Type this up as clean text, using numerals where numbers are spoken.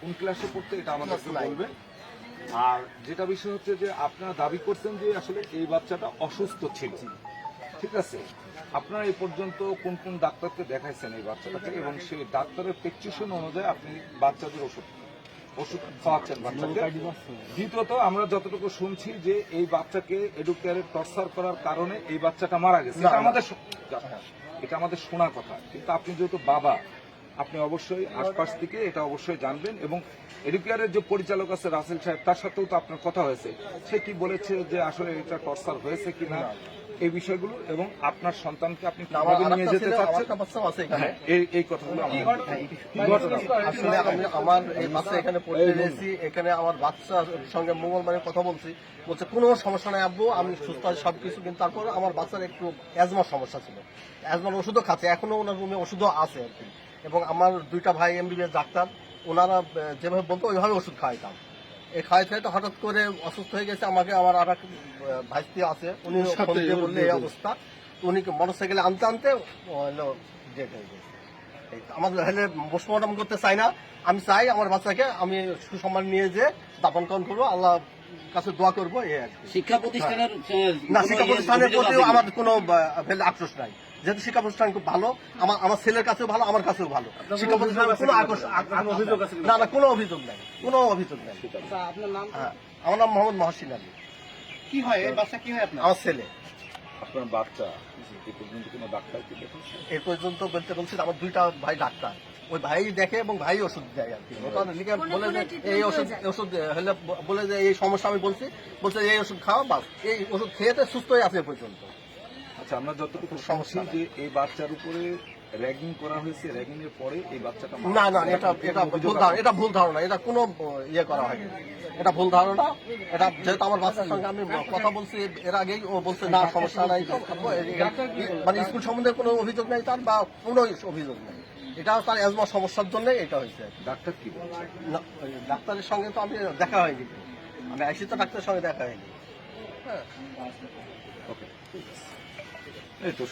কোন ক্লাসে পড়তে এটা আমাদেরকে বলবে। আর যেটা বিষয় হচ্ছে যে আপনারা দাবি করছেন যে আসলে এই বাচ্চাটা অসুস্থ ছিল, ঠিক আছে? আপনারা এই পর্যন্ত কোন কোন ডাক্তারকে দেখাইছেন এই বাচ্চাটাকে, এবং সেই ডাক্তারের প্রেসক্রিপশন অনুযায়ী আপনি বাচ্চাদের ওষুধ খাওয়াচ্ছেন বাচ্চাকে? দ্বিতীয়ত, আমরা যতটুকু শুনছি যে এই বাচ্চাকে এডুকেয়ারে টর্চার করার কারণে এই বাচ্চাটা মারা গেছে, এটা আমাদের শোনা কথা। কিন্তু আপনি যেহেতু বাবা, আপনি অবশ্যই আশপাশ থেকে এটা অবশ্যই জানবেন। এবং এডুকেয়ারের যে পরিচালক আছে রাসেল সাহেব, তার সাথেও তো আপনার কথা হয়েছে, সে কি বলেছে যে আসলে এটা টর্চার হয়েছে কিনা এই বিষয়গুলো, এবং আপনার সন্তানকে আপনি কিভাবে নিয়ে যেতে চাচ্ছেন, হ্যাঁ, এই কথাগুলো আসলে আমি আমার এই বাচ্চা এখানে পড়তে এসেছি, এখানে আমার বাচ্চার সঙ্গে মোবাইল মানে কথা বলছে কোনো সমস্যা নাই আব্বু, আমি সুস্থ আছি সবকিছু। কিন্তু তারপর আমার বাচ্চার একটু অ্যাজমার সমস্যা ছিল, অ্যাজমার ওষুধও খাচ্ছে, এখনো ওনার রুমে ওষুধও আছে আর কি। এবং আমার দুইটা ভাই এমবিবিএস ডাক্তার, ওনারা যেভাবে বলতো ওইভাবে ওষুধ খাওয়াইতাম। এই খাওয়াইতে হঠাৎ করে অসুস্থ হয়ে গেছে। আমাকে আমার আর এক ভাইস্তি আছে, উনি ফোন দিয়ে বললে এই অবস্থা, উনি মোটরসাইকেলে আনতে আনতে হলো ডেট হয়ে গেছে। আমার হলে পোস্টমর্টম করতে চাই না, আমি চাই আমার বাচ্চাকে আমি সুসম্মান নিয়ে যে দাপন কারণ করবো, আল্লাহ কাছে দোয়া করবো, এই আর কি। শিক্ষা প্রতিষ্ঠানের না, শিক্ষা প্রতিষ্ঠানের প্রতিও আমার কোনো আক্রোশ নাই, যেহেতু শিক্ষা প্রতিষ্ঠান খুব ভালো, আমার ছেলের কাছেও ভালো, আমার কাছেও ভালো। শিক্ষা প্রতিষ্ঠানের কোনো অভিযোগ আছে? না না, কোনো অভিযোগ নাই, কোনো অভিযোগ নাই। আপনার নাম? হ্যাঁ, আমার নাম মোহাম্মদ মহসিন আলী। কি হয় এই বাচ্চা, কি হয় আপনার? আমার ছেলে। আপনার বাচ্চা এই পর্যন্ত কোনো ডাক্তার কি দেখেছে? এই পর্যন্ত বলতে বলছি আমার দুইটা ভাই ডাক্তার, ওই ভাই দেখে এবং ভাই ওষুধ দেয় আর কি। বলে যে এই ওষুধ হলে বলে যে এই সমস্যা আমি বলছি, বলছে এই ওষুধ খাওয়া, বাস এই ওষুধ খেয়েতে সুস্থ হয়ে আছে এ পর্যন্ত। আচ্ছা, আমরা যতটুকু শুনছি যে এই বাচ্চার উপরে র্যাগিং করা হয়েছে, র্যাগিং এর পরে এই বাচ্চাটা না না, এটা ভুল ধারণা, এটা ভুল ধারণা, এটা কোনো ইয়ে করা হয়নি, এটা ভুল ধারণা। এটা যেহেতু আমার বাচ্চার সঙ্গে আমি কথা বলছি এর আগেই, ও বলছে না সমস্যা নাই, মানে স্কুল সম্বন্ধে কোনো অভিযোগ নাই তার, বা কোনো অভিযোগ নেই, এটা তার অ্যাজমা সমস্যার জন্য এটা হয়েছে। ডাক্তার কি বলছে? ডাক্তারের সঙ্গে তো আমি দেখা হয়নি, আমি আইসি তো ডাক্তারের সঙ্গে দেখা হয়নি। হ্যাঁ, ওকে, এই তো